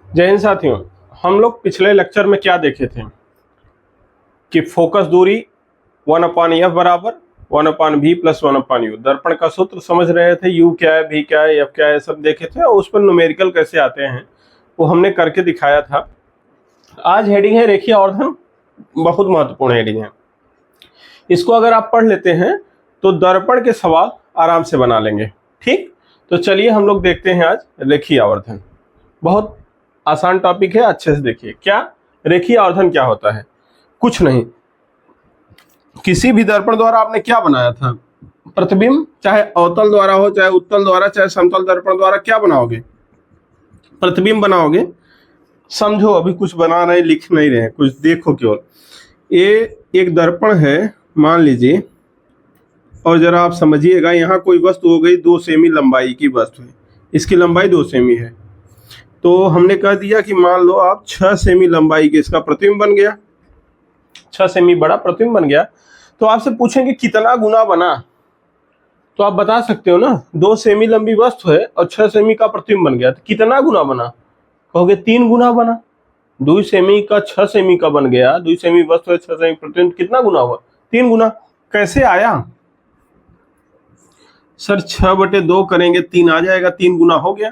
जय हिंद साथियों, हम लोग पिछले लेक्चर में क्या देखे थे कि फोकस दूरी 1/f बराबर 1/v प्लस 1/u। दर्पण का सूत्र समझ रहे थे, u क्या है, v क्या है, f क्या है, सब देखे थे और उस पर न्यूमेरिकल कैसे आते हैं वो हमने करके दिखाया था। आज हेडिंग है रेखीय आवर्धन, बहुत महत्वपूर्ण हेडिंग है। इसको अगर आप पढ़ लेते हैं तो दर्पण के सवाल आराम से बना लेंगे। ठीक, तो चलिए हम लोग देखते हैं आज रेखीय आवर्धन। बहुत आसान टॉपिक है, अच्छे से देखिए। क्या रेखीय आवर्धन क्या होता है? कुछ नहीं, किसी भी दर्पण द्वारा आपने क्या बनाया था, प्रतिबिंब, चाहे अवतल द्वारा हो, चाहे उत्तल द्वारा, चाहे समतल दर्पण द्वारा, क्या बनाओगे? प्रतिबिंब बनाओगे। समझो, अभी कुछ बना रहे, लिख नहीं रहे, कुछ देखो केवल। ये एक दर्पण है मान लीजिए, और जरा आप समझिएगा, यहाँ कोई वस्तु हो गई 2 सेमी लंबाई की वस्तु है, इसकी लंबाई 2 सेमी है। तो हमने कह दिया कि मान लो आप 6 सेमी लंबाई के इसका प्रतिबिंब बन गया, 6 सेमी बड़ा प्रतिबिंब बन गया। तो आपसे पूछेंगे कितना गुना बना, तो आप बता सकते हो ना, 2 सेमी लंबी वस्तु है और 6 सेमी का प्रतिबिंब बन गया, तो कितना गुना बना? कहोगे 3 गुना बना। 2 सेमी का 6 सेमी का बन गया, 2 सेमी वस्तु है, 6 सेमी प्रतिबिंब, कितना गुना हुआ? 3 गुना। कैसे आया सर? 6/2 करेंगे 3 आ जाएगा, 3 गुना हो गया।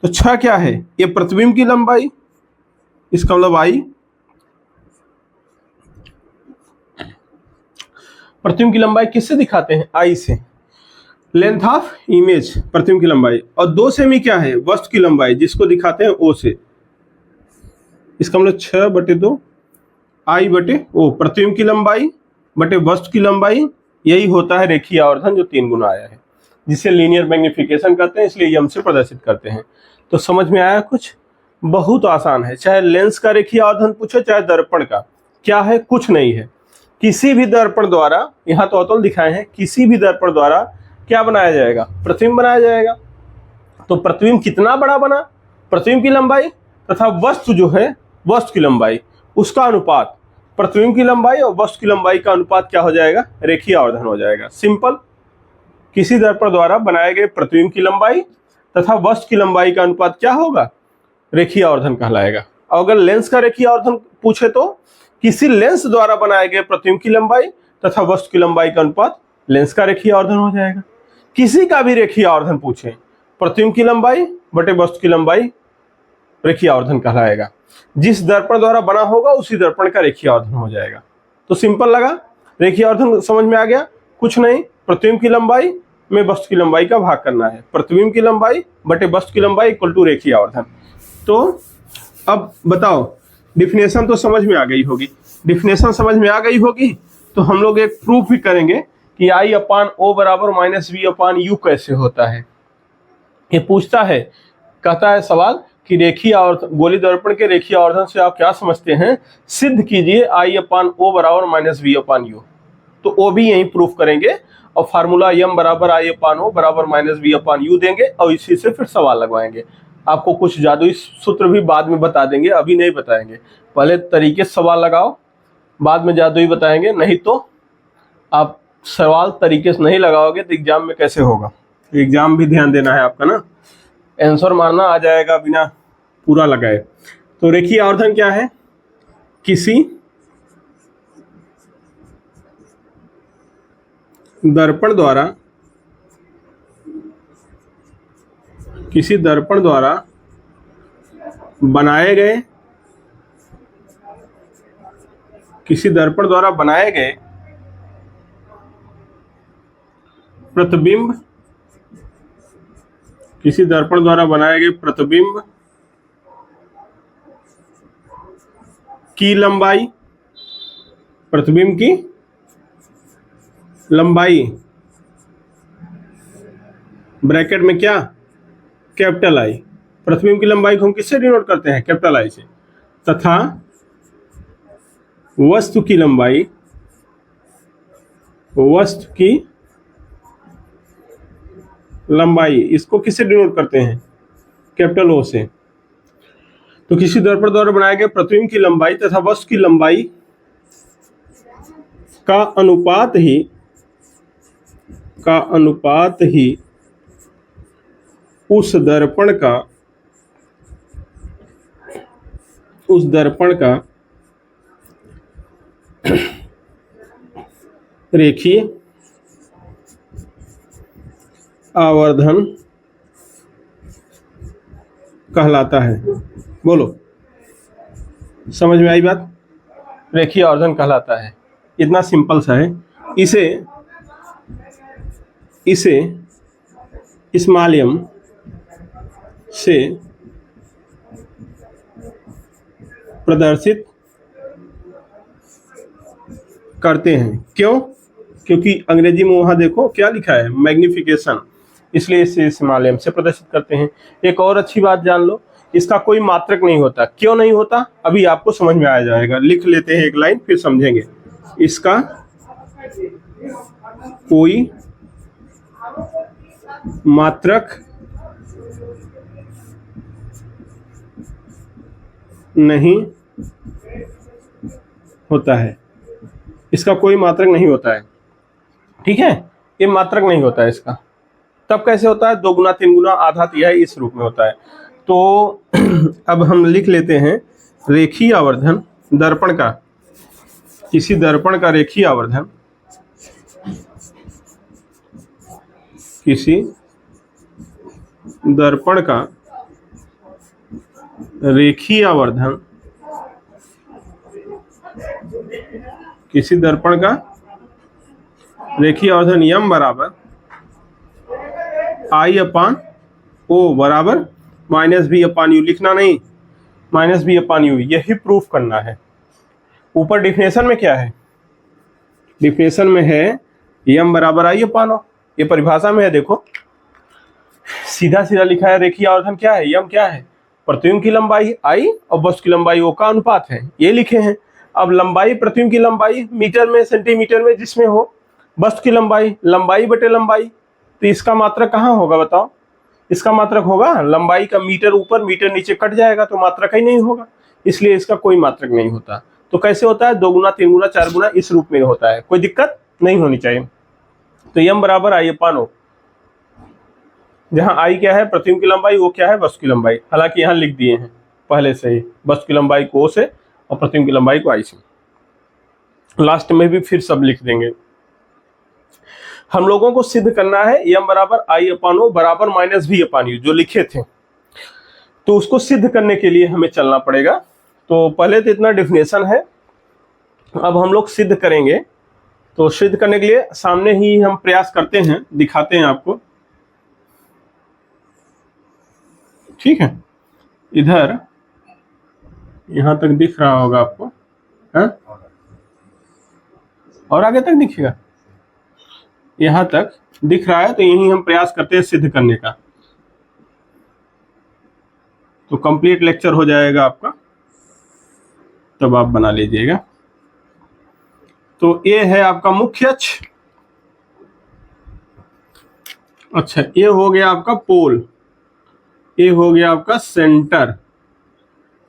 तो 6 क्या है? ये प्रतिबिंब की लंबाई, इसका मतलब आई। प्रतिबिंब की लंबाई किससे दिखाते हैं? आई से। लेंथ ऑफ इमेज, प्रतिबिंब की लंबाई। और 2 सेमी क्या है? वस्तु की लंबाई, जिसको दिखाते हैं ओ से। इसका मतलब 6/2 I/O, प्रतिबिंब की लंबाई बटे वस्तु की लंबाई। यही होता है रेखीय आवर्धन, जो 3 गुना आया है, जिसे लीनियर मैग्निफिकेशन कहते हैं, इसलिए एम से प्रदर्शित करते हैं। तो समझ में आया कुछ? बहुत आसान है। चाहे लेंस का रेखीय आवर्धन पूछे, चाहे दर्पण का। क्या है? कुछ नहीं है। किसी भी दर्पण द्वारा, यहाँ तो अवतल दिखाए हैं, किसी भी दर्पण द्वारा क्या बनाया जाएगा? प्रतिबिंब बनाया जाएगा। तो प्रतिबिंब कितना बड़ा बना? प्रतिबिंब की लंबाई तथा वस्तु जो है, वस्तु की लंबाई, उसका अनुपात, प्रतिबिंब की लंबाई और वस्तु की लंबाई का अनुपात क्या हो जाएगा? रेखीय आवर्धन हो जाएगा। सिंपल। किसी दर्पण द्वारा बनाए गए प्रतिबिंब की लंबाई तथा वस्तु की लंबाई का अनुपात क्या होगा? रेखीय आवर्धन कहलाएगा। और अगर लेंस का रेखीय आवर्धन पूछे तो किसी लेंस द्वारा बनाए गए प्रतिबिंब की लंबाई तथा वस्तु की लंबाई का अनुपात लेंस का रेखीय आवर्धन हो जाएगा। किसी का भी रेखीय आवर्धन पूछे, प्रतिबिंब की लंबाई बटे वस्तु की लंबाई रेखीय आवर्धन कहलाएगा। जिस दर्पण द्वारा बना होगा उसी दर्पण का रेखीय आवर्धन हो जाएगा। तो सिंपल लगा, रेखीय आवर्धन समझ में आ गया। कुछ नहीं, प्रतिबिंब की लंबाई में वस्तु की लंबाई का भाग करना है, प्रतिबिंब की लंबाई बटे वस्तु की लंबाई इक्वल टू रेखीय आवर्धन। तो अब बताओ, डिफिनेशन तो समझ में आ गई होगी। डिफिनेशन समझ में आ गई होगी तो हम लोग एक प्रूफ भी करेंगे कि I/O बराबर -V/U कैसे होता है। ये पूछता है, कहता है सवाल कि रेखीय आवर्धन, गोली दर्पण के रेखीय आवर्धन से आप क्या समझते हैं? सिद्ध कीजिए I/O बराबर -V/U। तो वो भी यही प्रूफ करेंगे और फार्मूला m बराबर I/O बराबर -V/U देंगे और इसी से फिर सवाल लगवाएंगे। आपको कुछ जादुई सूत्र भी बाद में बता देंगे, अभी नहीं बताएंगे। पहले तरीके से सवाल लगाओ, बाद में जादुई बताएंगे। नहीं तो आप सवाल तरीके से नहीं लगाओगे तो एग्जाम में कैसे होगा? एग्जाम भी ध्यान देना है आपका ना, आंसर मारना आ जाएगा बिना पूरा लगाए। तो रेखीय आवर्धन क्या है? किसी दर्पण द्वारा, किसी दर्पण द्वारा बनाए गए, किसी दर्पण द्वारा बनाए गए प्रतिबिंब, किसी दर्पण द्वारा बनाए गए प्रतिबिंब की लंबाई, प्रतिबिंब की लंबाई, ब्रैकेट में क्या? Capital I. प्रतिबिंब की लंबाई को हम किससे डिनोट करते हैं? कैपिटल आई से। तथा वस्तु की लंबाई, वस्तु की लंबाई, इसको किससे डिनोट करते हैं? कैपिटल O से। तो किसी दर्पण द्वारा बनाए गए प्रतिबिंब की लंबाई तथा वस्तु की लंबाई का अनुपात ही उस दर्पण का उस दर्पण का रेखीय आवर्धन कहलाता है। बोलो, समझ में आई बात? रेखीय आवर्धन कहलाता है। इतना सिंपल सा है। इसे इस माध्यम से प्रदर्शित करते हैं। क्यों? क्योंकि अंग्रेजी में वहां देखो क्या लिखा है, मैग्निफिकेशन, इसलिए इसे इस माध्यम से प्रदर्शित करते हैं। एक और अच्छी बात जान लो, इसका कोई मात्रक नहीं होता। क्यों नहीं होता अभी आपको समझ में आ जाएगा। लिख लेते हैं एक लाइन, फिर समझेंगे। इसका कोई मात्रक नहीं होता है। इसका कोई मात्रक नहीं होता है। ठीक है, ये मात्रक नहीं होता है इसका। तब कैसे होता है? 2 गुना 3 गुना आधा तिहाई इस रूप में होता है। तो अब हम लिख लेते हैं रेखीय आवर्धन दर्पण का, किसी दर्पण का रेखीय आवर्धन, किसी दर्पण का रेखीय आवर्धन, किसी दर्पण का रेखीय आवर्धन यम बराबर आई अपान ओ बराबर माइनस बी अपान यू। लिखना नहीं, माइनस बी अपान यू, यही प्रूफ करना है। ऊपर डिफिनेशन में क्या है? डिफिनेशन में है यम बराबर आई अपान ओ। ये परिभाषा में है, देखो सीधा सीधा लिखा है। रेखीय आवर्धन क्या है? यम क्या है? प्रतिबिंब की लंबाई आई और वस्तु की लंबाई ओ का अनुपात है, ये लिखे हैं। अब लंबाई, प्रतिबिंब की लंबाई मीटर में, सेंटीमीटर में, जिसमें हो, वस्तु की लंबाई, लंबाई बटे लंबाई, तो इसका मात्रक कहाँ होगा बताओ? इसका मात्रक होगा लंबाई का मीटर ऊपर मीटर नीचे कट जाएगा, तो मात्रक ही नहीं होगा, इसलिए इसका कोई मात्रक नहीं होता। तो कैसे होता है? 2 गुना 3 गुना 4 गुना इस रूप में होता है। कोई दिक्कत नहीं होनी चाहिए। तो यम बराबर आई अपान ओ, जहां आई क्या है? प्रतिबिंब की लंबाई, ओ क्या है? वस्तु की लंबाई। हालांकि यहां लिख दिए हैं पहले से ही, वस्तु की लंबाई को ओ से और प्रतिबिंब की लंबाई को आई से। लास्ट में भी फिर सब लिख देंगे। हम लोगों को सिद्ध करना है यम बराबर आई अपान ओ बराबर माइनस बी अपान यू, जो लिखे थे। तो उसको सिद्ध करने के लिए हमें चलना पड़ेगा। तो पहले तो इतना डिफिनेशन है, अब हम लोग सिद्ध करेंगे। तो सिद्ध करने के लिए सामने ही हम प्रयास करते हैं, दिखाते हैं आपको। ठीक है, इधर यहां तक दिख रहा होगा आपको, है? और आगे तक दिखेगा, यहां तक दिख रहा है। तो यही हम प्रयास करते हैं सिद्ध करने का। तो कंप्लीट लेक्चर हो जाएगा आपका, तब आप बना लीजिएगा। तो ये है आपका मुख्य अक्ष। अच्छा, ये हो गया आपका पोल, ये हो गया आपका सेंटर,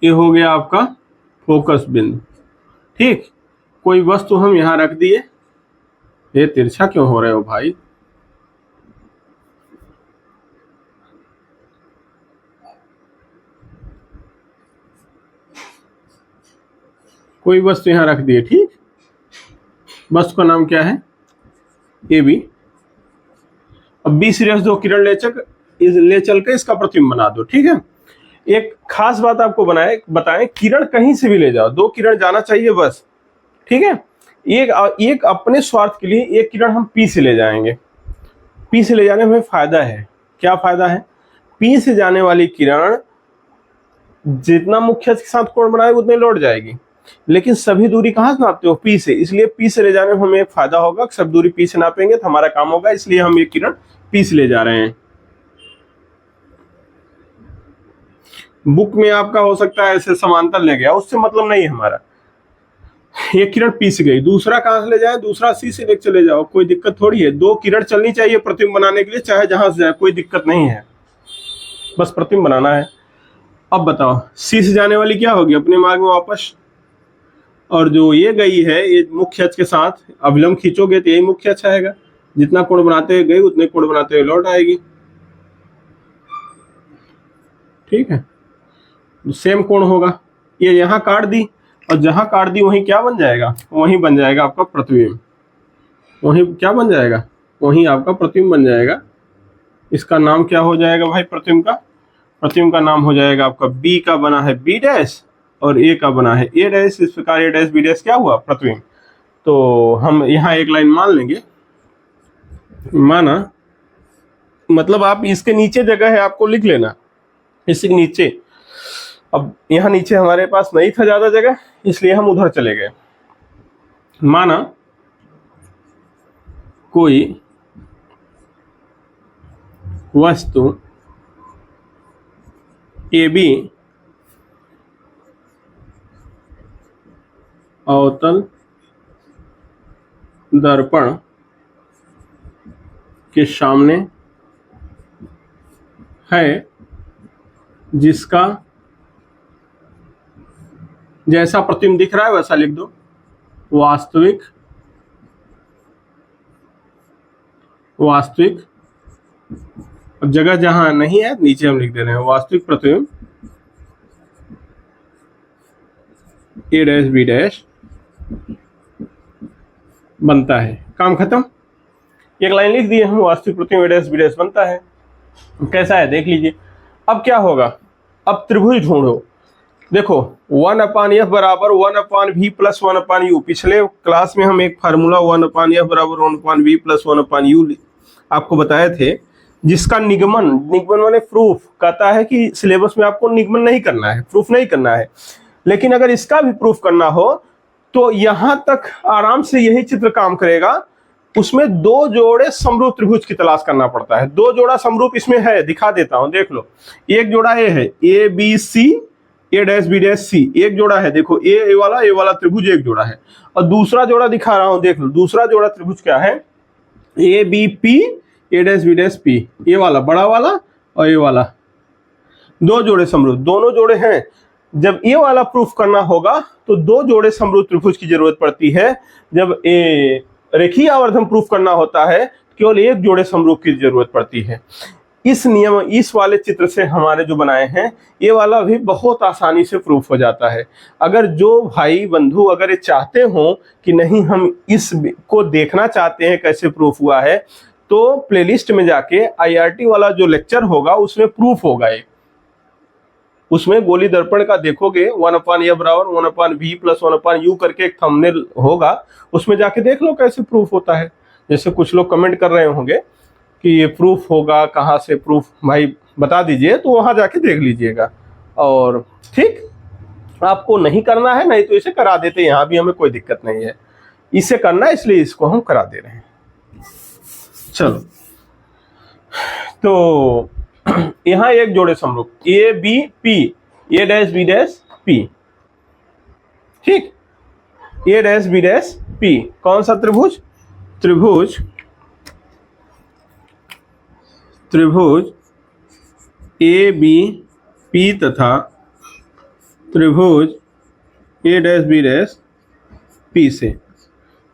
ये हो गया आपका फोकस बिंदु। ठीक, कोई वस्तु हम यहां रख दिए। ये तिरछा क्यों हो रहे हो भाई? कोई वस्तु यहां रख दिए। ठीक, वस्तु का नाम क्या है? A B. अब बी से 2 किरण ले चल के इसका प्रतिबिंब बना दो। ठीक है, एक खास बात आपको बताएं, किरण कहीं से भी ले जाओ, 2 किरण जाना चाहिए बस। ठीक है, एक अपने स्वार्थ के लिए एक किरण हम पी से ले जाएंगे। पी से ले जाने में फायदा है। क्या फायदा है? पी से जाने वाली किरण जितना मुख्य के साथ कोण बनाएगी उतने लौट जाएगी, लेकिन सभी दूरी कहाँ से नापते हो? पी से। इसलिए पी से ले जाने में हमें एक फायदा होगा, सब दूरी पी से नापेंगे तो हमारा काम होगा, इसलिए हम ये किरण पी से ले जा रहे हैं। बुक में आपका हो सकता है ऐसे समांतर ले गया, उससे मतलब नहीं है हमारा। ये किरण पी से गई, दूसरा कहां से ले जाए? दूसरा सी से लेकर चले जाओ, कोई दिक्कत थोड़ी है। 2 किरण चलनी चाहिए प्रतिबिंब बनाने के लिए, चाहे जहां से जाए, कोई दिक्कत नहीं है, बस प्रतिबिंब बनाना है। अब बताओ, सी से जाने वाली क्या होगी? अपने मार्ग में वापस। और जो ये गई है, ये मुख्य अक्ष के साथ अभिलंब खींचोगे तो यही मुख्य अक्ष आएगा। जितना कोण बनाते हुए गई उतने कोण बनाते हुए लौट आएगी। ठीक है, सेम कोण होगा, ये यहाँ काट दी और जहां काट दी वहीं क्या बन जाएगा, वहीं बन जाएगा आपका प्रतिबिंब, वहीं क्या बन जाएगा, वहीं आपका प्रतिबिंब बन जाएगा। इसका नाम क्या हो जाएगा भाई, प्रतिबिंब का, प्रतिबिंब का नाम हो जाएगा आपका बी का बना है बी डैश और ए का बना है ए डैश। इस प्रकार ए डैश बी डैश क्या हुआ, प्रतिबिंब। तो हम यहाँ एक लाइन मान लेंगे, माना मतलब आप इसके नीचे जगह है आपको लिख लेना, इसके नीचे। अब यहाँ नीचे हमारे पास नहीं था ज्यादा जगह, इसलिए हम उधर चले गए। माना कोई वस्तु ए बी अवतल दर्पण के सामने है, जिसका जैसा प्रतिबिंब दिख रहा है वैसा लिख दो, वास्तविक जगह जहां नहीं है नीचे हम लिख दे रहे हैं, वास्तविक प्रतिबिंब ए डैश बी डैश बनता है। काम खत्म। एक लाइन लिख दिए हम, वास्तविक प्रतिबिंब ए डैश बी डैश बनता है। कैसा है देख लीजिए। अब क्या होगा, अब त्रिभुज ढूंढो। देखो 1/f बराबर 1/v प्लस 1/u। पिछले क्लास में हम एक फार्मूला 1/f बराबर 1/v प्लस 1/u आपको बताए थे, जिसका निगमन माने प्रूफ कहता है कि सिलेबस में आपको निगमन नहीं करना है, प्रूफ नहीं करना है। लेकिन अगर इसका भी प्रूफ करना हो तो यहां तक आराम से यही चित्र काम करेगा। उसमें दो जोड़े समरूप त्रिभुज की तलाश करना पड़ता है। दो जोड़ा समरूप इसमें है, दिखा देता हूं, देख लो। एक जोड़ा ए है, A B C A dash B dash C, एक जोड़ा है। देखो ए वाला त्रिभुज एक जोड़ा है, और दूसरा जोड़ा दिखा रहा हूं, देख लो। दूसरा जोड़ा त्रिभुज क्या है, A B P A dash B dash P, ये वाला बड़ा वाला और ये वाला, दो जोड़े समरूप, दोनों जोड़े हैं। जब ये वाला प्रूफ करना होगा तो दो जोड़े समरूप त्रिभुज की जरूरत पड़ती है। जब रेखीय आवर्धन प्रूफ करना होता है केवल एक जोड़े समरूप की जरूरत पड़ती है। इस नियम, इस वाले चित्र से हमारे जो बनाए हैं, ये वाला भी बहुत आसानी से प्रूफ हो जाता है। अगर जो भाई बंधु अगर ये चाहते हो कि नहीं हम इस को देखना चाहते हैं कैसे प्रूफ हुआ है, तो प्लेलिस्ट में जाके IRT वाला जो लेक्चर होगा उसमें प्रूफ होगा। उसमें गोली दर्पण का देखोगे 1/f बराबर 1/v प्लस 1/u करके एक थंबनेल होगा, उसमें जाके देख लो कैसे प्रूफ होता है। जैसे कुछ लोग कमेंट कर रहे होंगे कि ये प्रूफ होगा, कहाँ से प्रूफ भाई बता दीजिए, तो वहां जाके देख लीजिएगा। और ठीक, आपको नहीं करना है नहीं तो इसे करा देते, यहाँ भी हमें कोई दिक्कत नहीं है। इसे करना है इसलिए इसको हम करा दे रहे हैं। चलो, तो यहां एक जोड़े समरूप A B P, A dash B dash P, ठीक, A dash B dash P. कौन सा त्रिभुज, त्रिभुज ए बी पी तथा त्रिभुज A dash B dash P से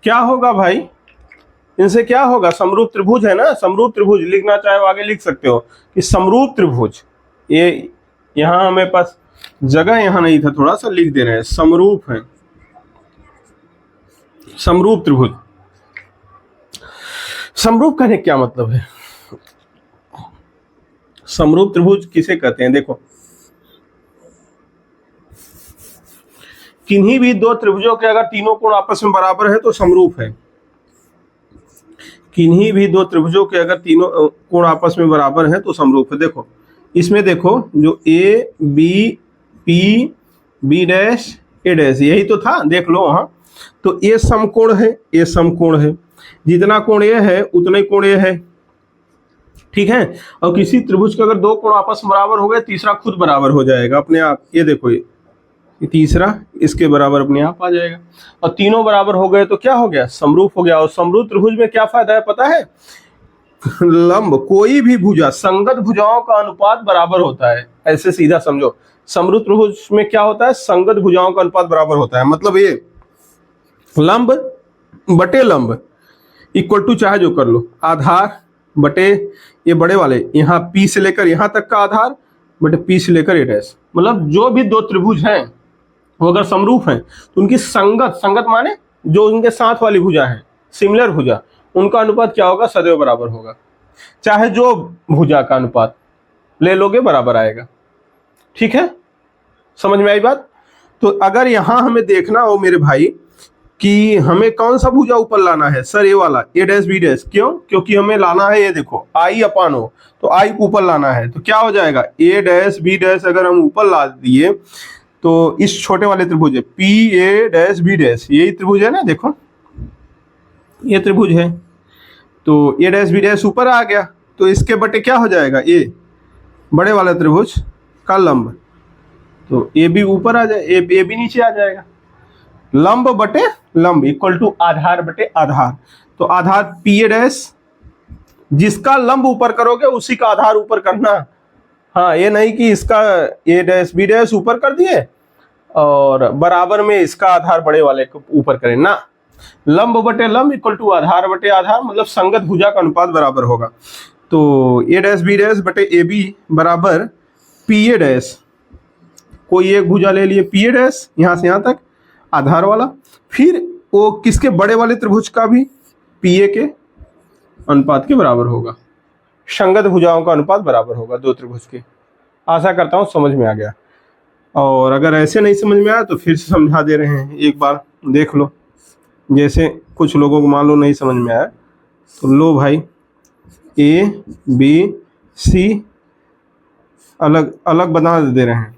क्या होगा भाई, इनसे क्या होगा, समरूप त्रिभुज है ना। समरूप त्रिभुज लिखना चाहे आगे लिख सकते हो कि समरूप त्रिभुज, ये यहां हमें पास जगह यहां नहीं था, थोड़ा सा लिख दे रहे हैं, समरूप है, समरूप त्रिभुज। समरूप कहने क्या मतलब है, समरूप त्रिभुज किसे कहते हैं। देखो, किन्हीं भी दो त्रिभुजों के अगर तीनों कोण आपस में बराबर है तो समरूप है। किन्हीं भी दो त्रिभुजों के अगर तीनों कोण आपस में बराबर हैं तो समरूप है। देखो इसमें, देखो जो A B P B dash A dash, यही तो था, देख लो वहां। तो ए समकोण है, ए समकोण है, जितना कोण ये है उतना ही कोण ये है, ठीक है। और किसी त्रिभुज के अगर दो कोण आपस में बराबर हो गए, तीसरा खुद बराबर हो जाएगा अपने आप। ये देखो, ये तीसरा इसके बराबर अपने आप आ जाएगा। और तीनों बराबर हो गए तो क्या हो गया, समरूप हो गया। और समरूप त्रिभुज में क्या फायदा है पता है, लंब कोई भी भुजा संगत भुजाओं का अनुपात बराबर होता है। ऐसे सीधा समझो, समरूप त्रिभुज में क्या होता है, संगत भुजाओं का अनुपात बराबर होता है। मतलब ये लंब बटे लंब इक्वल टू, चाहे जो कर लो, आधार बटे ये बड़े वाले यहाँ P से लेकर यहाँ तक का आधार बटे P से लेकर ए डैश। मतलब जो भी दो त्रिभुज हैं वो अगर समरूप हैं तो उनकी संगत, संगत माने जो उनके साथ वाली भुजा है, सिमिलर भुजा, उनका अनुपात क्या होगा, सदैव बराबर होगा। चाहे जो भुजा का अनुपात ले लोगे बराबर आएगा। ठीक है, समझ में आई बात। तो अगर यहां हमें देखना हो मेरे भाई कि हमें कौन सा भुजा ऊपर लाना है, सर ये वाला ए डैश बी डैश, क्यों, क्योंकि हमें लाना है ये देखो आई अपान ओ, तो आई ऊपर लाना है, तो क्या हो जाएगा ए डैश बी डैश अगर हम ऊपर ला दिए तो इस छोटे वाले त्रिभुज है P A dash B dash, यही त्रिभुज है ना, देखो ये त्रिभुज है, तो ए डैश बी डैश ऊपर आ गया, तो इसके बटे क्या हो जाएगा, ए बड़े वाला त्रिभुज का लंब, तो ए भी ऊपर आ जाए, ए भी नीचे आ जाएगा, लंब बटे लंब इक्वल टू आधार बटे आधार, तो आधार पी ए डैश, जिसका लंब ऊपर करोगे उसी का आधार ऊपर करना। हाँ, ये नहीं कि इसका ए डैश बी डैश ऊपर कर दिए और बराबर में इसका आधार बड़े वाले को ऊपर करें ना, लंब बटे लंब इक्वल टू आधार बटे आधार, मतलब संगत भुजा का अनुपात बराबर होगा। तो ए डैश बी डैश बटे ए बी बराबर पी ए डैश, कोई एक भुजा ले लिए पी ए डैश यहां से यहां तक आधार वाला, फिर वो किसके बड़े वाले त्रिभुज का भी पी ए के अनुपात के बराबर होगा, संगत भुजाओं का अनुपात बराबर होगा दो त्रिभुज के। आशा करता हूं समझ में आ गया, और अगर ऐसे नहीं समझ में आया तो फिर से समझा दे रहे हैं, एक बार देख लो। जैसे कुछ लोगों को मान लो नहीं समझ में आया तो लो भाई, ए बी सी अलग अलग बना दे रहे हैं,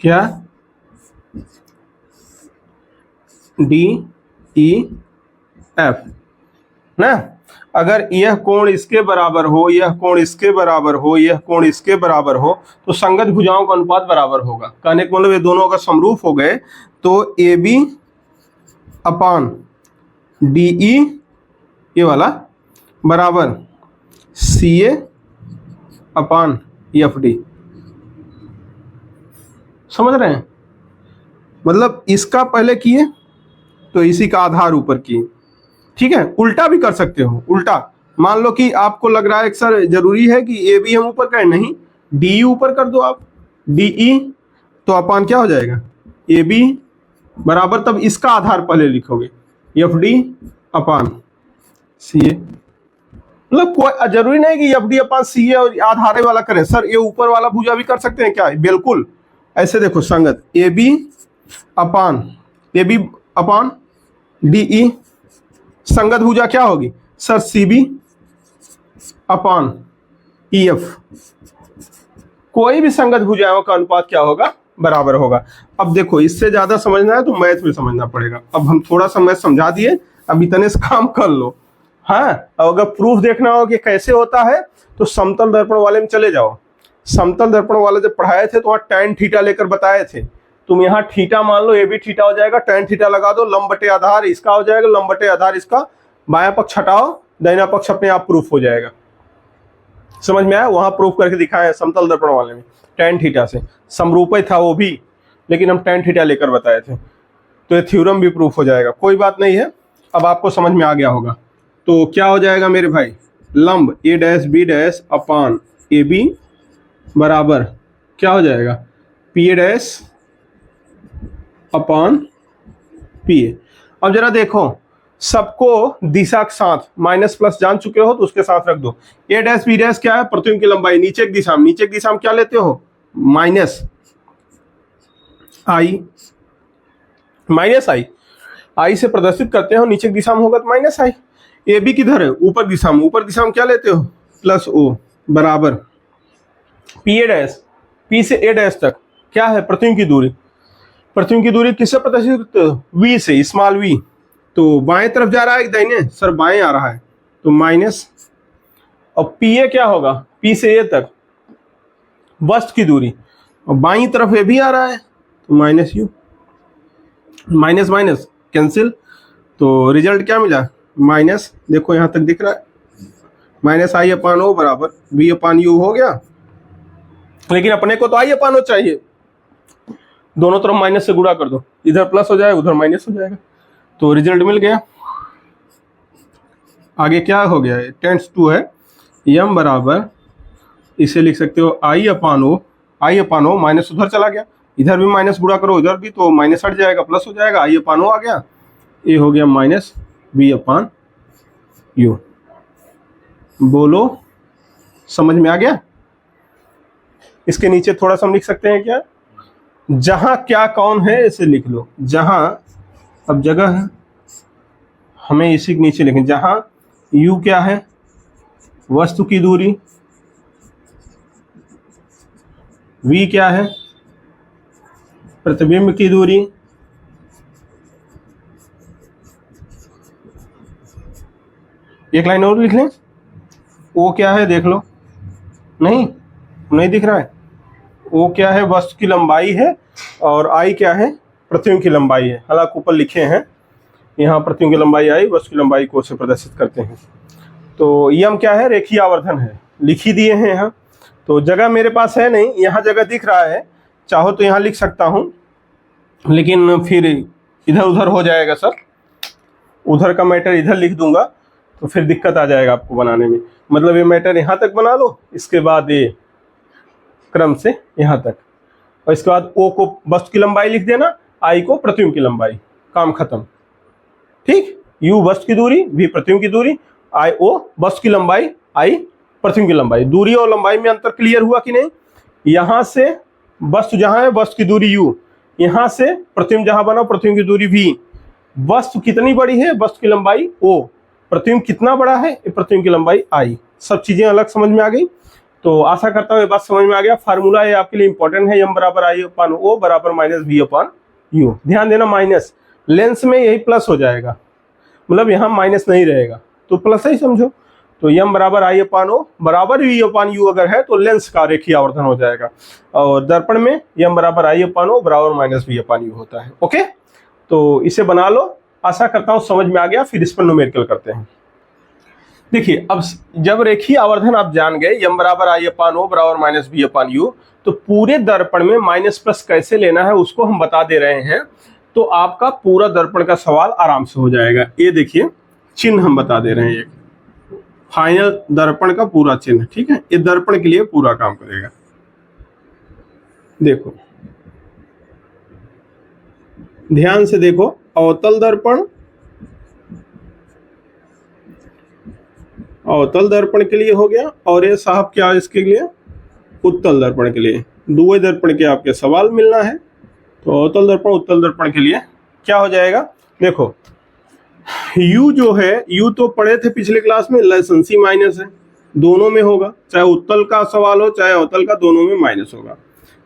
क्या डी ई एफ ना, अगर यह कोण इसके बराबर हो, यह कोण इसके बराबर हो, यह कोण इसके बराबर हो, तो संगत भुजाओं का अनुपात बराबर होगा। कहने का मतलब ये दोनों अगर समरूप हो गए तो A B upon D E ये वाला बराबर सी ए अपान एफ डी, समझ रहे हैं, मतलब इसका पहले किए तो इसी का आधार ऊपर किए। ठीक है, उल्टा भी कर सकते हो, उल्टा मान लो कि आपको लग रहा है कि सर जरूरी है कि ए बी हम ऊपर करें, नहीं डी ऊपर कर दो आप, डी ई, तो अपान क्या हो जाएगा ए बी बराबर, तब इसका आधार पहले लिखोगे एफ डी अपान सी ए, मतलब कोई जरूरी नहीं कि एफ डी अपान सी ए और आधारे वाला करें, सर ये ऊपर वाला भुजा भी कर सकते हैं क्या, बिल्कुल ऐसे देखो, संगत A B upon D E, संगत भुजा क्या होगी सर सी बी अपान ई एफ, कोई भी संगत भुजाओं का अनुपात क्या होगा, बराबर होगा। अब देखो इससे ज्यादा समझना है तो मैथ में समझना पड़ेगा, अब हम थोड़ा सा मैथ समझा दिए, अब इतने से काम कर लो। हाँ, अगर प्रूफ देखना हो कि कैसे होता है तो समतल दर्पण वाले में चले जाओ, समतल दर्पण वाले जब पढ़ाए थे तो वहाँ tan थीटा लेकर बताए थे, तुम यहाँ थीटा मान लो, ये भी थीटा हो जाएगा, tan थीटा लगा दो, लंब बटे आधार इसका हो जाएगा, लंब बटे आधार इसका, बायां पक्ष हटाओ, दाहिना पक्ष अपने आप प्रूफ हो जाएगा। समझ में आया, वहां प्रूफ करके दिखाया समतल दर्पण वाले में, tan थीटा से समरूप ही था वो भी, लेकिन हम tan थीटा लेकर बताए थे, तो ये थ्योरम भी प्रूफ हो जाएगा, कोई बात नहीं है। अब आपको समझ में आ गया होगा, तो क्या हो जाएगा मेरे भाई, लंब ए डैश बी डैश अपान ए बी बराबर क्या हो जाएगा, पी ए डैश अपान पी ए। अब जरा देखो, सबको दिशा के साथ माइनस प्लस जान चुके हो तो उसके साथ रख दो, ए डैश बी डैश क्या है, प्रतिबिंब की लंबाई, नीचे की दिशा में क्या लेते हो, माइनस आई, आई से प्रदर्शित करते हो, नीचे की दिशा में होगा तो माइनस आई। ए बी किधर है, ऊपर दिशा में क्या लेते हो, प्लस ओ बराबर पी ए डैश, पी से ए डैश तक क्या है, प्रतिबिंब की दूरी किससे प्रदर्शित करते हो, वी से, स्मॉल वी, तो बाएं तरफ जा रहा है कि दाहिने, सर बाएं आ रहा है तो माइनस, और पी ए क्या होगा, पी से ए तक वस्त की दूरी, और बाईं तरफ ए भी आ रहा है तो minus you, minus minus cancel, तो रिजल्ट क्या मिला, माइनस, देखो यहां तक दिख रहा है, माइनस आई अपान ओ बराबर वी अपान यू हो गया, लेकिन अपने को तो आई अपान ओ चाहिए, दोनों तरफ माइनस से गुणा कर दो, इधर प्लस हो जाएगा उधर माइनस हो जाएगा, तो रिजल्ट मिल गया। आगे क्या हो गया, टेंस टू है, यम बराबर इसे लिख सकते हो आई अपान ओ, माइनस उधर चला गया, इधर भी माइनस गुणा करो इधर भी तो माइनस हट जाएगा, प्लस हो जाएगा, आई अपान ओ आ गया, ये हो गया माइनस बी अपान यू। बोलो समझ में आ गया? इसके नीचे थोड़ा सा हम लिख सकते हैं क्या, जहां क्या कौन है इसे लिख लो, जहां अब जगह है हमें इसी के नीचे लिखें, जहां u क्या है वस्तु की दूरी, v क्या है प्रतिबिंब की दूरी, एक लाइन और लिख लें, o क्या है देख लो, नहीं दिख रहा है, o क्या है वस्तु की लंबाई है और i क्या है प्रतिबिंब की लंबाई है, हालांकि ऊपर लिखे हैं यहाँ प्रतिबिंब की लंबाई i, वस्तु की लंबाई को से प्रदर्शित करते हैं। तो यम क्या है रेखीय आवर्धन है, लिख ही दिए हैं यहाँ, तो जगह मेरे पास है नहीं, यहाँ जगह दिख रहा है, चाहो तो यहाँ लिख सकता हूँ लेकिन फिर इधर उधर हो जाएगा सर, उधर का मैटर इधर लिख दूंगा तो फिर दिक्कत आ जाएगा आपको बनाने में, मतलब ये मैटर यहाँ तक बना लो, इसके बाद ये क्रम से यहाँ तक, और इसके बाद ओ को वस्तु की लंबाई लिख देना, आई को प्रतिबिंब की लंबाई, काम खत्म। ठीक, यू वस्तु की दूरी, वी प्रतिबिंब की दूरी, आई ओ वस्तु की लंबाई, आई प्रतिबिंब की लंबाई, दूरी और लंबाई में अंतर क्लियर हुआ कि नहीं? यहाँ से वस्तु जहाँ है वस्तु की दूरी यू, यहाँ से प्रतिबिंब जहाँ बना प्रतिबिंब की दूरी वी, वस्तु कितनी बड़ी है वस्तु की लंबाई ओ, प्रतिबिंब कितना बड़ा है प्रतिबिंब की लंबाई आई, सब चीजें अलग समझ में आ गई। तो आशा करता हूँ ये बात समझ में आ गया। फार्मूला ये आपके लिए इंपॉर्टेंट है, एम बराबर आई अपान ओ बराबर माइनस बी अपान यू। ध्यान देना माइनस, लेंस में यही प्लस हो जाएगा, मतलब यहाँ माइनस नहीं रहेगा तो प्लस ही समझो। तो एम बराबर आई अपान ओ बराबर वी अपान यू अगर है तो लेंस का रेखीय आवर्धन हो जाएगा, और दर्पण में एम बराबर आई अपान ओ बराबर माइनस वी अपान यू होता है। ओके, तो इसे बना लो, आशा करता हूँ समझ में आ गया। फिर इस पर न्यूमेरिकल करते हैं। देखिए अब जब रेखीय आवर्धन आप जान गए एम बराबर आई अपान ओ बराबर माइनस बी अपान यू, तो पूरे दर्पण में माइनस प्लस कैसे लेना है उसको हम बता दे रहे हैं, तो आपका पूरा दर्पण का सवाल आराम से हो जाएगा। ये देखिए चिन्ह हम बता दे रहे हैं, एक फाइनल दर्पण का पूरा चिन्ह, ठीक है, ये दर्पण के लिए पूरा काम करेगा। देखो ध्यान से देखो, अवतल दर्पण, अवतल दर्पण के लिए हो गया, और ये साहब क्या इसके लिए उत्तल दर्पण के लिए, दुए दर्पण के आपके सवाल मिलना है। तो अवतल दर्पण उत्तल दर्पण के लिए क्या हो जाएगा, देखो u जो है, u तो पढ़े थे पिछले क्लास में, लाइसेंसी माइनस है, दोनों में होगा, चाहे उत्तल का सवाल हो चाहे अवतल का, दोनों में माइनस होगा।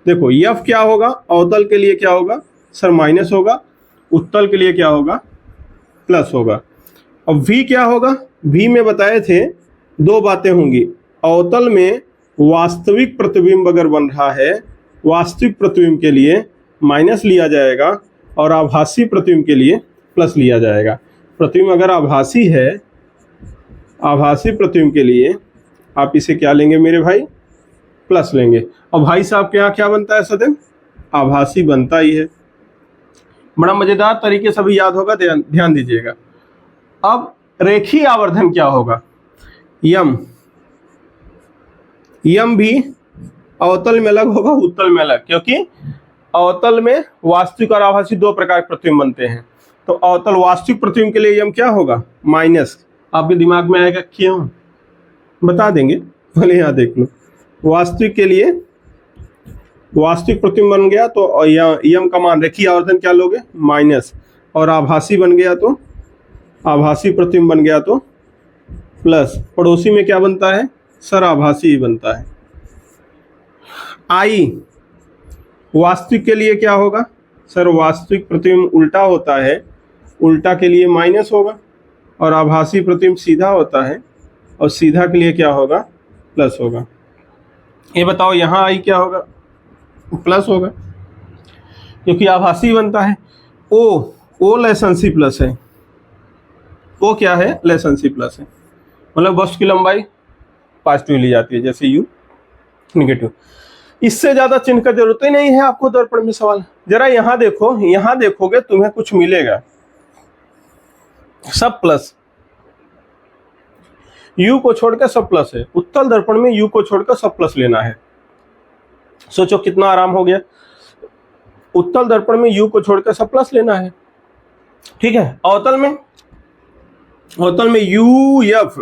देखो f क्या होगा, अवतल के लिए क्या होगा सर माइनस होगा, उत्तल के लिए क्या होगा प्लस होगा। अब v क्या होगा, v में बताए थे दो बातें होंगी, अवतल में वास्तविक प्रतिबिंब अगर बन रहा है, वास्तविक प्रतिबिंब के लिए माइनस लिया जाएगा और आभासी प्रतिबिंब के लिए प्लस लिया जाएगा। प्रतिबिंब अगर आभासी है, आभासी प्रतिबिंब के लिए आप इसे क्या लेंगे मेरे भाई, प्लस लेंगे। और भाई साहब के यहाँ क्या बनता है सदैव, आभासी बनता ही है। बड़ा मजेदार तरीके से भी याद होगा, ध्यान दीजिएगा। अब रेखीय आवर्धन क्या होगा, यम भी अवतल में अलग होगा उत्तल में अलग, क्योंकि अवतल में वास्तविक और आभासी दो प्रकार के प्रतिबिंब बनते हैं। तो अवतल वास्तविक प्रतिबिंब के लिए यम क्या होगा माइनस, आपके दिमाग में आएगा क्यों बता देंगे, भले यहाँ देख लो। वास्तविक के लिए वास्तविक प्रतिबिंब बन गया तो यम का मान रेखीय आवर्धन क्या लोगे माइनस, और आभासी बन गया तो आभासी प्रतिबिंब बन गया तो प्लस। पड़ोसी में क्या बनता है सर, आभासी ही बनता है। आई वास्तविक के लिए क्या होगा सर, वास्तविक प्रतिबिंब उल्टा होता है, उल्टा के लिए माइनस होगा, और आभासी प्रतिबिंब सीधा होता है और सीधा के लिए क्या होगा प्लस होगा। ये बताओ यहाँ आई क्या होगा, प्लस होगा क्योंकि आभासी बनता है। ओ लाइसेंसी प्लस है, ओ क्या है लाइसेंसी प्लस है, मतलब वस्तु की लंबाई पॉजिटिव ली जाती है, जैसे यू निगेटिव। इससे ज्यादा चिन्ह का जरूरत ही नहीं है आपको दर्पण में सवाल। जरा यहाँ देखो, यहाँ देखोगे तुम्हें कुछ मिलेगा सब प्लस, यू को छोड़कर सब प्लस है, उत्तल दर्पण में यू को छोड़कर सब प्लस लेना है। सोचो कितना आराम हो गया, उत्तल दर्पण में यू को छोड़कर सब प्लस लेना है, ठीक है। अवतल में यू एफ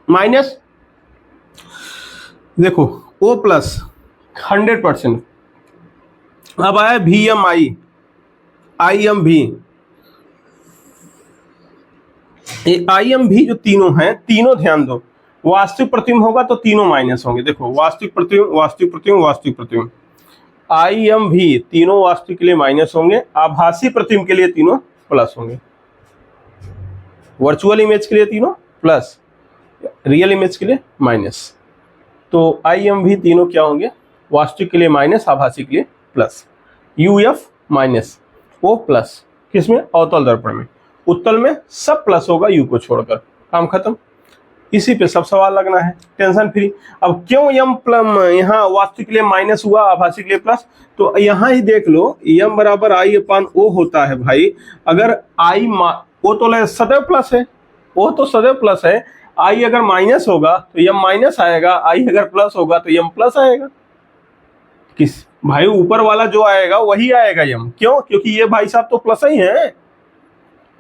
माइनस, देखो ओ प्लस 100%। अब आया भी एम आई एम भी, आई एम भी जो तीनों हैं, तीनों ध्यान दो, वास्तविक प्रतिबिंब होगा तो तीनों माइनस होंगे। देखो वास्तविक प्रतिबिंब, वास्तविक प्रतिबिंब, वास्तविक प्रतिबिंब, आई एम भी तीनों वास्तविक के लिए माइनस होंगे, आभासी प्रतिबिंब के लिए तीनों प्लस होंगे, वर्चुअल इमेज के लिए तीनों प्लस, रियल इमेज के लिए माइनस। तो आई एम भी तीनों क्या होंगे, वास्तविक के लिए माइनस, आभासी के लिए plus. U F minus, O plus, किसमें, अवतल दर्पण में। उत्तल में सब प्लस होगा यू को छोड़कर, काम खत्म। इसी पे सब सवाल लगना है, टेंशन फ्री। अब क्यों यम यहाँ वास्तविक के लिए माइनस हुआ, आभासी के लिए प्लस, तो यहाँ ही देख लो, यम बराबर आई अपान ओ होता है भाई। अगर आई ओ तो सदैव प्लस है, ओ तो सदैव प्लस है, आई अगर माइनस होगा तो यम माइनस आएगा, आई अगर प्लस होगा तो यम प्लस आएगा। किस भाई, ऊपर वाला जो आएगा वही आएगा यम, क्यों, क्योंकि ये भाई साहब तो प्लस ही है,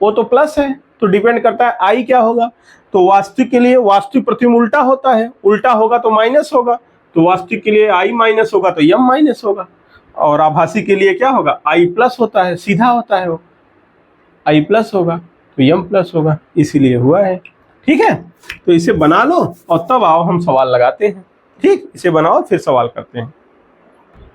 वो तो प्लस है, तो डिपेंड करता है आई क्या होगा। तो वास्तविक के लिए वास्तविक प्रतिबिंब उल्टा होता है, उल्टा होगा तो माइनस होगा, तो वास्तविक के लिए आई माइनस होगा तो यम माइनस होगा, और आभासी के लिए क्या होगा, आई प्लस होता है, सीधा होता है वो, आई प्लस होगा तो यम प्लस होगा, इसीलिए हुआ है। ठीक है, तो इसे बना लो और तब आओ हम सवाल लगाते हैं। ठीक, इसे बनाओ फिर सवाल करते हैं।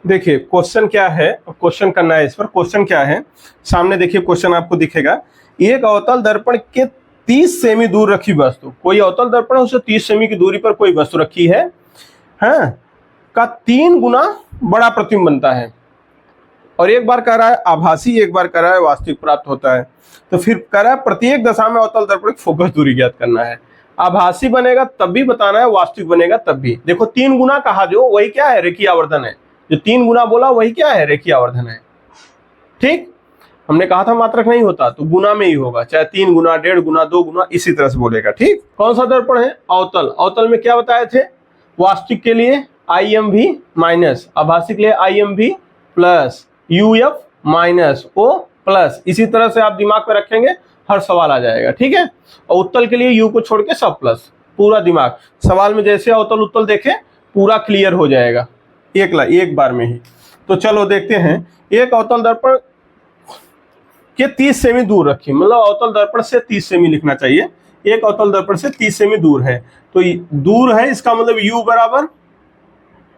देखिए क्वेश्चन क्या है, क्वेश्चन करना है इस पर। क्वेश्चन क्या है, सामने देखिए क्वेश्चन आपको दिखेगा। एक अवतल दर्पण के 30 सेमी दूर रखी वस्तु, कोई अवतल दर्पण है उसे 30 सेमी की दूरी पर कोई वस्तु रखी है, हाँ, का 3 गुना बड़ा प्रतिबिंब बनता है, और एक बार कह रहा है आभासी, एक बार कह रहा है वास्तविक प्राप्त होता है। तो फिर कह रहा है प्रत्येक दशा में अवतल दर्पण की फोकस दूरी ज्ञात करना है। आभासी बनेगा तब भी बताना है, वास्तविक बनेगा तब भी। देखो 3 गुना कहा जो, वही क्या है, रेखीय आवर्धन है। जो 3 गुना बोला वही क्या है, रेखीय आवर्धन है। ठीक, हमने कहा था मात्रक नहीं होता तो गुना में ही होगा, चाहे 3 गुना, 1.5 गुना, 2 गुना, इसी तरह से बोलेगा। ठीक, कौन सा दर्पण है, अवतल। अवतल में क्या बताए थे, वास्तविक के लिए आई एम भी माइनस, आभासी के लिए आई एम भी plus, U F minus, O plus. इसी तरह से आप दिमाग पे रखेंगे, हर सवाल आ जाएगा। ठीक है, और उत्तल के लिए यू को छोड़ के सब प्लस, पूरा दिमाग सवाल में जैसे अवतल उत्तल देखे पूरा क्लियर हो जाएगा एक बार में ही। तो चलो देखते हैं, एक अवतल दर्पण के 30 सेमी दूर रखिए, मतलब अवतल दर्पण से 30 सेमी लिखना चाहिए। एक अवतल दर्पण से 30 सेमी दूर है, तो दूर है इसका मतलब u बराबर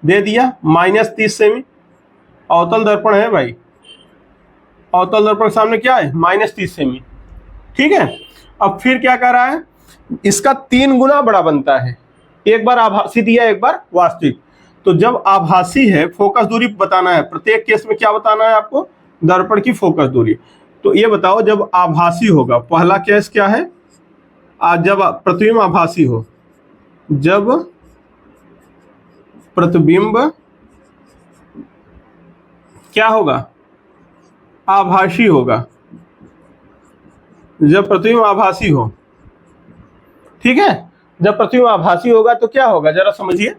दे दिया -30 सेमी। अवतल दर्पण है भाई, अवतल दर्पण सामने क्या है, -30 सेमी। ठीक है, अब फिर क्या कह रहा है, इसका 3 गुना बड़ा बनता है। एक बार आभासी दिया, एक बार वास्तविक। तो जब आभासी है, फोकस दूरी बताना है, प्रत्येक केस में क्या बताना है आपको, दर्पण की फोकस दूरी। तो ये बताओ जब आभासी होगा, पहला केस क्या है, जब प्रतिबिंब आभासी हो, जब प्रतिबिंब क्या होगा, आभासी होगा, जब प्रतिबिंब आभासी हो। ठीक है, जब प्रतिबिंब आभासी होगा तो क्या होगा, जरा समझिए।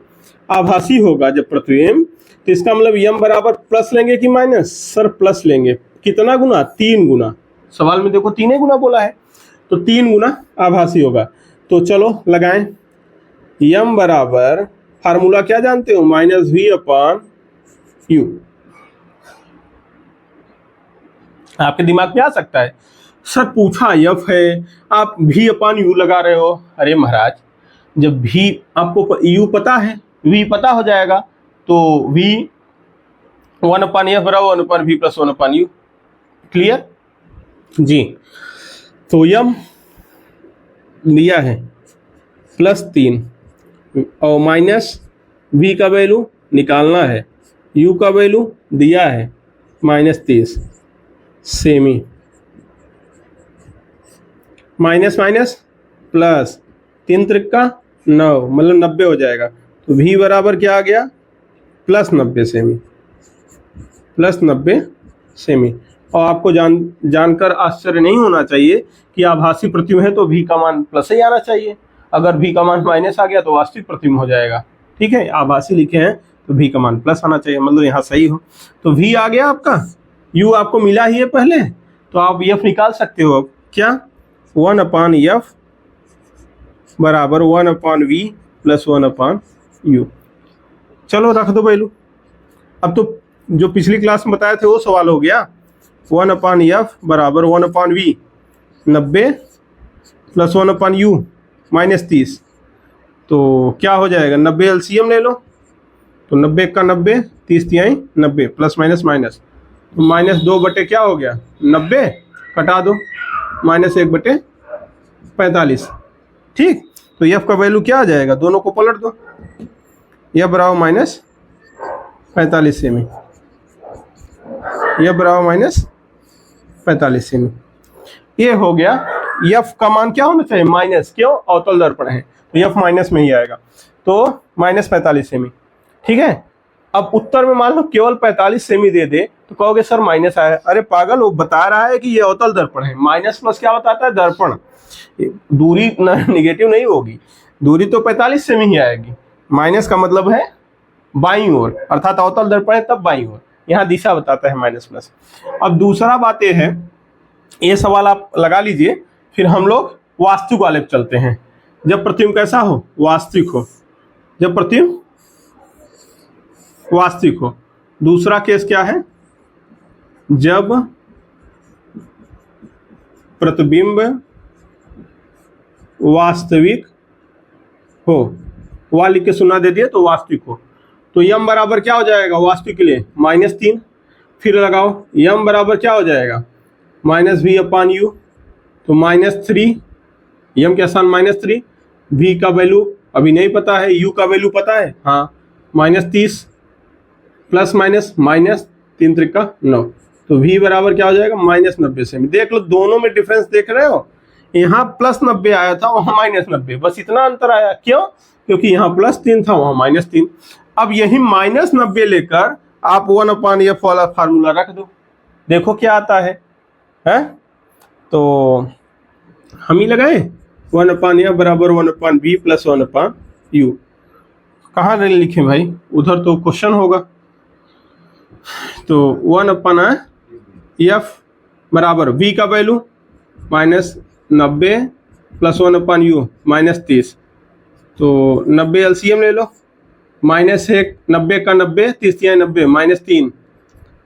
आभासी होगा जब प्रतिबिंब, तो इसका मतलब यम बराबर प्लस लेंगे कि माइनस, सर प्लस लेंगे। कितना गुना, 3 गुना। सवाल में देखो 3 गुना बोला है, तो 3 गुना आभासी होगा। तो चलो लगाएं, यम बराबर फार्मूला क्या जानते हो, -v/u। आपके दिमाग में आ सकता है, सर पूछा एफ है, आप v/u लगा रहे हो। अरे महाराज, जब v आपको u पता है, v पता हो जाएगा, तो v 1/f बराबर 1/v + 1/u। क्लियर जी। तो यम दिया है +3 और -v का वैल्यू निकालना है, u का वैल्यू दिया है -30 semi, minus minus plus, 3 Trika 9, मतलब 90 हो जाएगा। तो v बराबर क्या आ गया, +90 सेमी, +90 सेमी। और आपको जानकर आश्चर्य नहीं होना चाहिए कि आभासी प्रतिबिंब है तो v का मान प्लस ही आना चाहिए। अगर v का मान माइनस आ गया तो वास्तविक प्रतिबिंब हो जाएगा। ठीक है, आभासी लिखे हैं तो v का मान प्लस आना चाहिए, मतलब यहाँ सही हो। तो v आ गया आपका, u आपको मिला ही है पहले, तो आप f निकाल सकते हो। अब क्या 1/f बराबर 1/v प्लस 1/u। चलो रख दो वैल्यू। अब तो जो पिछली क्लास में बताए थे वो सवाल हो गया। 1/f बराबर 1/v 90 प्लस 1/u -30। तो क्या हो जाएगा, 90 एलसीएम ले लो, तो 90 का 90, 30 तिहाई 90, प्लस माइनस माइनस, तो -2 बटे क्या हो गया 90, कटा दो, -1/45। ठीक, तो एफ का वैल्यू क्या आ जाएगा, दोनों को पलट दो, यह बराबर -45 सेमी, यह बराबर -45 सेमी। ये हो गया। एफ का मान क्या होना चाहिए, माइनस, क्यों, अवतल दर्पण है तो एफ माइनस में ही आएगा, तो -45 सेमी। ठीक है, अब उत्तर में मान लो केवल 45 सेमी दे दे तो कहोगे सर माइनस आया। अरे पागल, वो बता रहा है कि ये अवतल दर्पण है, माइनस प्लस क्या बताता है, दर्पण, दूरी निगेटिव नहीं होगी, दूरी तो 45 सेमी ही आएगी। माइनस का मतलब है बाईं ओर, अर्थात अवतल दर्पण है तब बाईं ओर, यहाँ दिशा बताता है माइनस प्लस। अब दूसरा बात यह है, ये सवाल आप लगा लीजिए, फिर हम लोग वास्तविक वाले पे चलते हैं। जब प्रतिबिंब कैसा हो, वास्तविक हो, जब प्रतिबिंब वास्तविक हो। दूसरा केस क्या है, जब प्रतिबिंब वास्तविक हो, वह लिख के सुना दे दिए तो वास्तविक हो। तो यम बराबर क्या हो जाएगा वास्तविक के लिए, -3, फिर लगाओ यम बराबर क्या हो जाएगा, -v/u, तो -3, यम के स्थान -3, v का वैल्यू अभी नहीं पता है, u का वैल्यू पता है, हाँ, -30 प्लस माइनस -3 त्रिका 9, तो v बराबर क्या हो जाएगा, -90 सेमी। देख लो दोनों में डिफरेंस देख रहे हो, यहाँ +90 आया था, वहाँ -90, बस इतना अंतर आया, क्यों, क्योंकि यहाँ +3 था, वहाँ -3। अब यही -90 लेकर आप 1/f वाला फार्मूला रख दो, देखो क्या आता है, हैं? तो हम ही लगाए 1/f बराबर 1/v प्लस 1/u। कहाँ लिखे भाई, उधर तो क्वेश्चन होगा। तो 1/f बराबर v का वैल्यू -90 प्लस 1/u -30, तो 90 एलसीएम ले लो, -1, 90 का 90, 30 या 90, -3,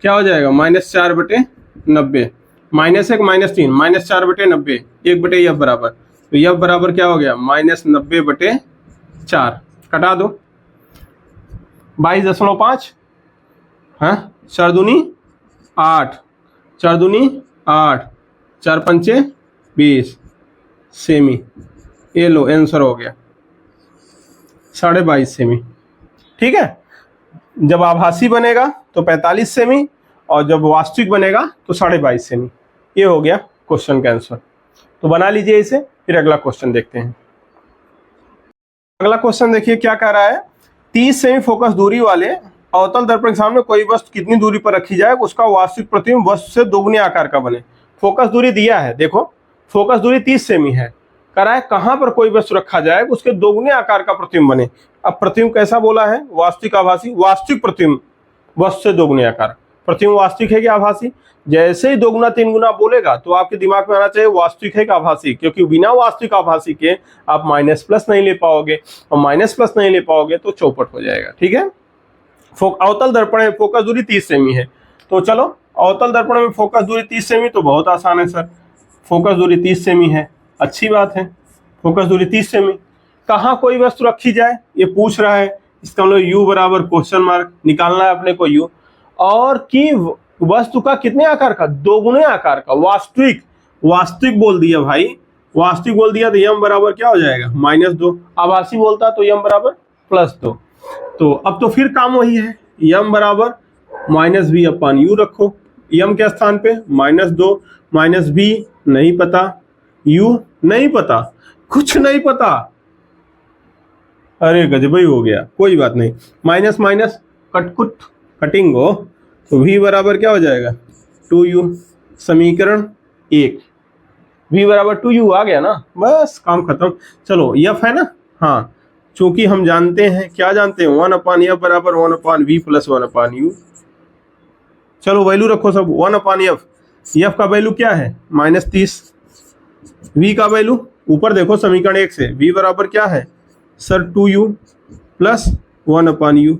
क्या हो जाएगा, -4/90, -1 -3, -4/90, 1/f बराबर, तो f बराबर क्या हो गया, -90/4, कटा दो, 22.5, हाँ, 4 दूनी 8, 4 दूनी 8, 4 पंचे 20 सेमी। ये लो आंसर हो गया 22.5 सेमी। ठीक है, जब आभासी बनेगा तो 45 सेमी और जब वास्तविक बनेगा तो 22.5 सेमी। ये हो गया क्वेश्चन का आंसर। तो बना लीजिए इसे, फिर अगला क्वेश्चन देखते हैं। अगला क्वेश्चन देखिए क्या कह रहा है, 30 सेमी फोकस दूरी वाले अवतल दर्पण के सामने कोई वस्तु कितनी दूरी पर रखी जाए उसका वास्तविक प्रतिबिंब वस्तु से दोगुने आकार का बने। फोकस दूरी दिया है, देखो फोकस दूरी 30 सेमी है, कह रहा है कहां पर कोई वस्तु रखा जाए उसके दोगुने आकार का प्रतिबिंब बने। अब प्रतिबिंब कैसा बोला है, वास्तविक आभासी, वास्तविक प्रतिबिंब वस्तु से दोगुने आकार, प्रतिबिंब वास्तविक है कि आभासी। जैसे ही 2 गुना 3 गुना बोलेगा तो आपके दिमाग में आना चाहिए वास्तविक है कि आभासी, क्योंकि बिना वास्तविक आभासी के आप माइनस प्लस नहीं ले पाओगे, और माइनस प्लस नहीं ले पाओगे तो चौपट हो जाएगा। ठीक है, अवतल दर्पण में फोकस दूरी 30 सेमी है, तो चलो अवतल दर्पण में फोकस दूरी 30 सेमी तो बहुत आसान है सर, फोकस दूरी 30 सेमी है, अच्छी बात है, फोकस दूरी 30 सेमी। कहाँ कोई वस्तु रखी जाए ये पूछ रहा है, इसका मतलब u बराबर क्वेश्चन मार्क, निकालना है अपने को u, और कि वस्तु का कितने आकार का, दोगुने आकार का, वास्तविक, वास्तविक बोल दिया भाई, वास्तविक बोल दिया तो यम बराबर क्या हो जाएगा, -2, आभासी बोलता तो यम बराबर +2। तो अब तो फिर काम वही है, यम बराबर -v/u रखो, यम के स्थान पे -2, -v नहीं पता, u नहीं पता, कुछ नहीं पता, अरे गजब ही हो गया, कोई बात नहीं, माइनस माइनस कटिंग हो, तो v बराबर क्या हो जाएगा 2u। समीकरण 1, v बराबर 2u आ गया ना, बस काम खत्म। चलो f है ना, हाँ, चूंकि हम जानते हैं, क्या जानते हैं, 1/f बराबर 1/v प्लस 1/u। चलो वैल्यू रखो सब, 1/f, f का वैल्यू क्या है -30, v का वैल्यू ऊपर देखो समीकरण 1 से, v बराबर क्या है सर 2u प्लस 1/u।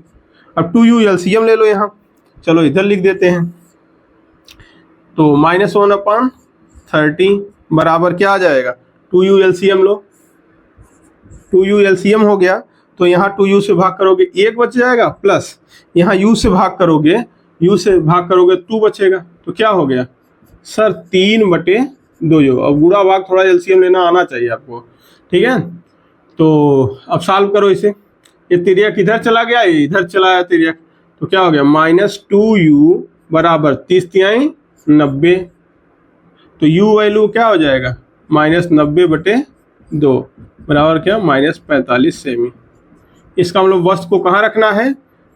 अब 2u एलसीएम ले लो यहाँ, चलो इधर लिख देते हैं, तो -1/30 बराबर क्या आ जाएगा, 2u एलसीएम लो, 2u एलसीएम हो गया, तो यहाँ 2u से भाग करोगे 1 बच जाएगा, प्लस यहाँ u से भाग करोगे 2 बचेगा, तो क्या हो गया सर 3/2। अब गुणा भाग थोड़ा एलसीएम लेना आना चाहिए आपको, ठीक है। तो अब सॉल्व करो इसे, ये तिर्यक इधर चला गया, ये इधर चला गया तिर्यक, तो क्या हो गया -2u बराबर 30×90, तो u वैल्यू क्या हो जाएगा -90/2 बराबर क्या -45 सेमी। इसका मतलब वस्तु को कहाँ रखना है,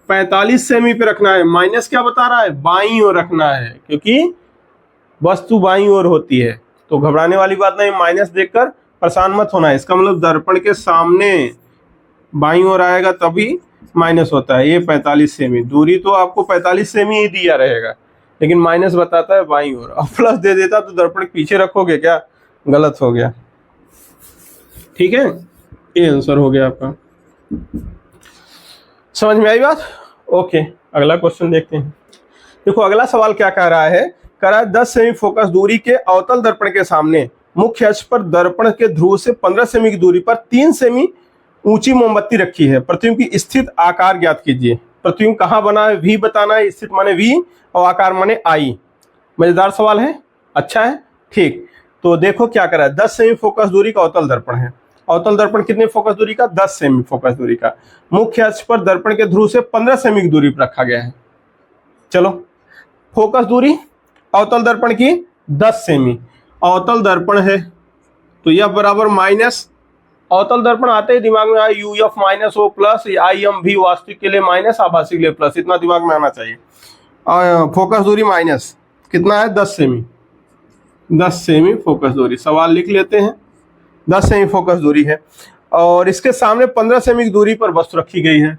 45 सेमी पे रखना है। माइनस क्या बता रहा है, बाईं ओर रखना है, क्योंकि वस्तु बाईं ओर होती है, तो घबराने वाली बात नहीं, माइनस देखकर परेशान मत होना है। इसका मतलब दर्पण के सामने बाईं ओर आएगा तभी माइनस होता है। ये 45 सेमी दूरी, तो आपको 45 सेमी ही दिया रहेगा, लेकिन माइनस बताता है बाईं ओर। अब प्लस दे देता तो दर्पण के पीछे रखोगे क्या, गलत हो गया, ठीक है। ये आंसर हो गया आपका, समझ में आई बात, ओके। अगला क्वेश्चन देखते हैं। देखो अगला सवाल क्या कह रहा है, कह रहा है 10 सेमी फोकस दूरी के अवतल दर्पण के सामने मुख्य अक्ष पर दर्पण के ध्रुव से 15 सेमी की दूरी पर 3 सेमी ऊंची मोमबत्ती रखी है। प्रतिबिंब की स्थित आकार ज्ञात कीजिए। प्रतिबिंब कहाँ बना है, वी बताना है, स्थित माने वी और आकार माने आई। मजेदार सवाल है, अच्छा है, ठीक। तो देखो क्या कर रहा है, 10 सेमी फोकस दूरी का अवतल दर्पण है। अवतल दर्पण कितने फोकस दूरी का, 10 सेमी फोकस दूरी का। मुख्य अक्ष पर दर्पण के ध्रुव से 15 सेमी की दूरी पर रखा गया है। चलो फोकस दूरी अवतल दर्पण की 10 सेमी, अवतल दर्पण है तो यह बराबर माइनस, अवतल दर्पण आते ही दिमाग में आया U F minus O plus, I M भी वास्तविक के लिए माइनस, आभासी के लिए प्लस, इतना दिमाग में आना चाहिए। फोकस दूरी माइनस कितना है, 10 सेमी, 10 सेमी फोकस दूरी। सवाल लिख लेते हैं, 10 सेमी फोकस दूरी है और इसके सामने 15 सेमी की दूरी पर वस्तु रखी गई है।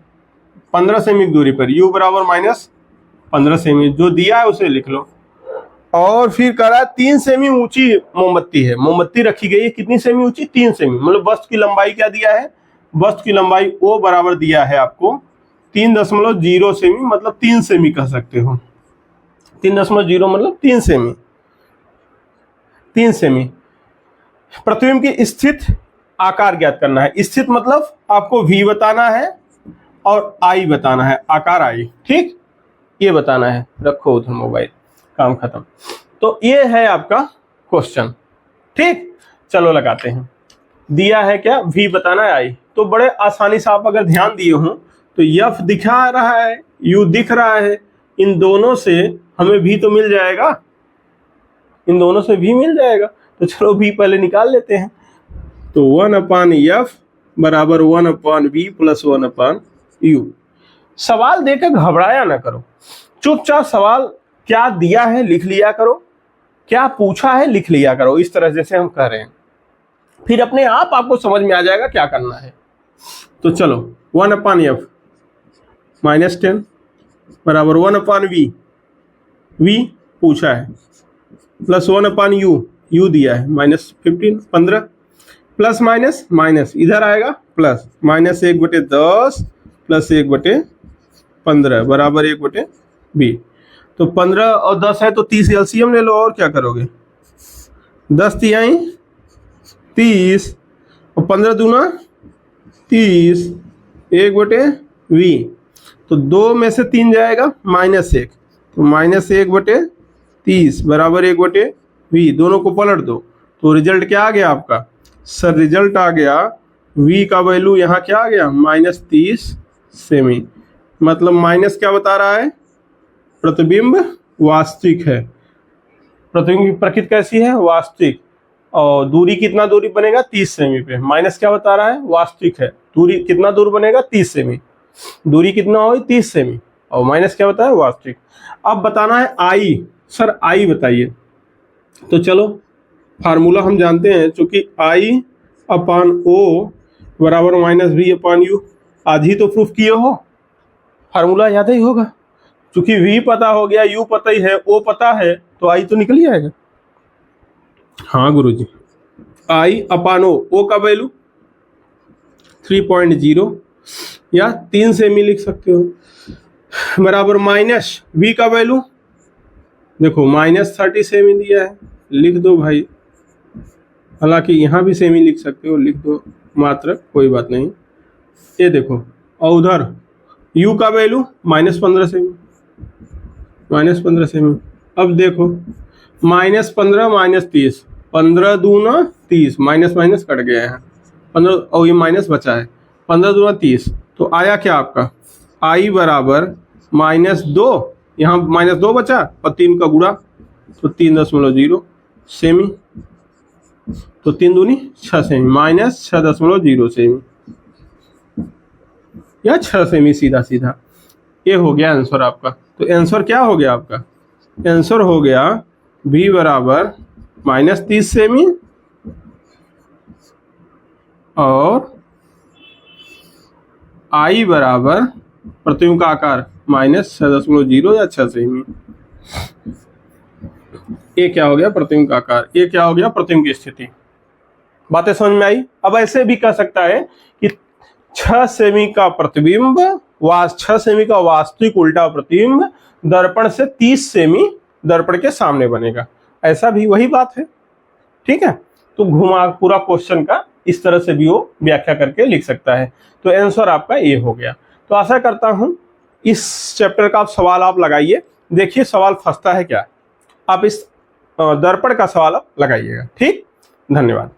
15 सेमी की दूरी पर u बराबर -15 सेमी, जो दिया है उसे लिख लो। और फिर कह रहा है 3 सेमी ऊंची मोमबत्ती है, मोमबत्ती रखी गई है कितनी सेमी ऊंची, 3 सेमी। मतलब वस्तु की लंबाई क्या दिया है, वस्तु की लंबाई ओ बराबर दिया है आपको 3.0 सेमी, मतलब 3 सेमी कह सकते हो। 3.0 मतलब 3 सेमी, 3 सेमी। प्रतिबिंब की स्थित आकार ज्ञात करना है। स्थित मतलब आपको v बताना है और i बताना है, आकार i, ठीक, ये बताना है। रखो उधर मोबाइल, काम खत्म। तो ये है आपका क्वेश्चन, ठीक। चलो लगाते हैं, दिया है क्या, v बताना है i। तो बड़े आसानी से आप अगर ध्यान दिए हो तो f दिखा रहा है, u दिख रहा है, इन दोनों से हमें v तो मिल जाएगा, इन दोनों से v मिल जाएगा। तो चलो v पहले निकाल लेते हैं। तो 1/f बराबर 1/v प्लस 1/u। सवाल देकर घबराया ना करो, चुपचाप सवाल क्या दिया है लिख लिया करो, क्या पूछा है लिख लिया करो, इस तरह जैसे हम कह रहे हैं, फिर अपने आप आपको समझ में आ जाएगा क्या करना है। तो चलो 1/f -10 बराबर 1/v, v पूछा है, प्लस 1/u, u दिया है -15, 15, प्लस माइनस माइनस इधर आएगा प्लस, -1/10 प्लस 1/15 बराबर 1/v। तो 15 और 10 है तो 30 एलसीएम ले लो, और क्या करोगे, 10 तिहाई 30 और 15 दूना 30, 1/v। तो 2 में से 3 जाएगा -1, तो -1/30 बराबर 1/v। दोनों को पलट दो तो रिजल्ट क्या आ गया आपका, सर रिजल्ट आ गया v का वैल्यू यहाँ क्या आ गया -30 सेमी। मतलब माइनस क्या बता रहा है, प्रतिबिंब वास्तविक है। प्रतिबिंब की प्रकृति कैसी है, वास्तविक। और दूरी कितना दूरी बनेगा 30 सेमी पे, माइनस क्या बता रहा है, वास्तविक है। दूरी कितना दूर बनेगा 30 सेमी, दूरी कितना होगी 30 सेमी, और माइनस क्या बताया, वास्तविक। अब बताना है आई, सर आई बताइए। तो चलो फार्मूला हम जानते हैं, चूंकि I अपान O बराबर माइनस V अपान U, आज ही तो प्रूफ किए हो, फार्मूला याद ही होगा। चूंकि V पता हो गया, U पता ही है, O पता है, तो I तो निकल ही आएगा। हाँ गुरुजी, I अपान O का वैल्यू 3.0 या 3 सेमी लिख सकते हो, बराबर माइनस V का वैल्यू देखो -30 सेमी दिया है, लिख दो भाई। हालांकि यहाँ भी सेमी लिख सकते हो, लिख दो मात्र, कोई बात नहीं। ये देखो, और उधर U का वैल्यू -15 सेमी, -15 सेमी। अब देखो -15 -30, 15 दूना 30, माइनस माइनस कट गया है 15, और ये माइनस बचा है, 15 दूना 30, तो आया क्या आपका I बराबर -2, यहाँ -2 बचा और 3 का गुणा, तो 3.0 सेमी, तो 3 दूनी 6 सेमी, -6.0 सेमी या 6 सेमी, सीधा सीधा ये हो गया आंसर आपका। तो आंसर क्या हो गया आपका, आंसर हो गया V बराबर -30 सेमी और I बराबर प्रतिबिंब का आकार -6.0 या 6 सेमी। ये क्या हो गया, प्रतिबिंब का आकार, ये क्या हो गया, प्रतिबिंब की स्थिति। बातें समझ में आई। अब ऐसे भी कह सकता है कि 6 सेमी का प्रतिबिंब, 6 सेमी का वास्तविक उल्टा प्रतिबिंब दर्पण से 30 सेमी दर्पण के सामने बनेगा, ऐसा भी वही बात है। ठीक है, तो घुमा पूरा क्वेश्चन का इस तरह से भी वो व्याख्या करके लिख सकता है। तो आंसर आपका ये हो गया। तो आशा करता हूं इस चैप्टर का आप सवाल आप लगाइए, देखिए सवाल फंसता है क्या, आप इस दर्पण का सवाल आप लगाइएगा। ठीक, धन्यवाद।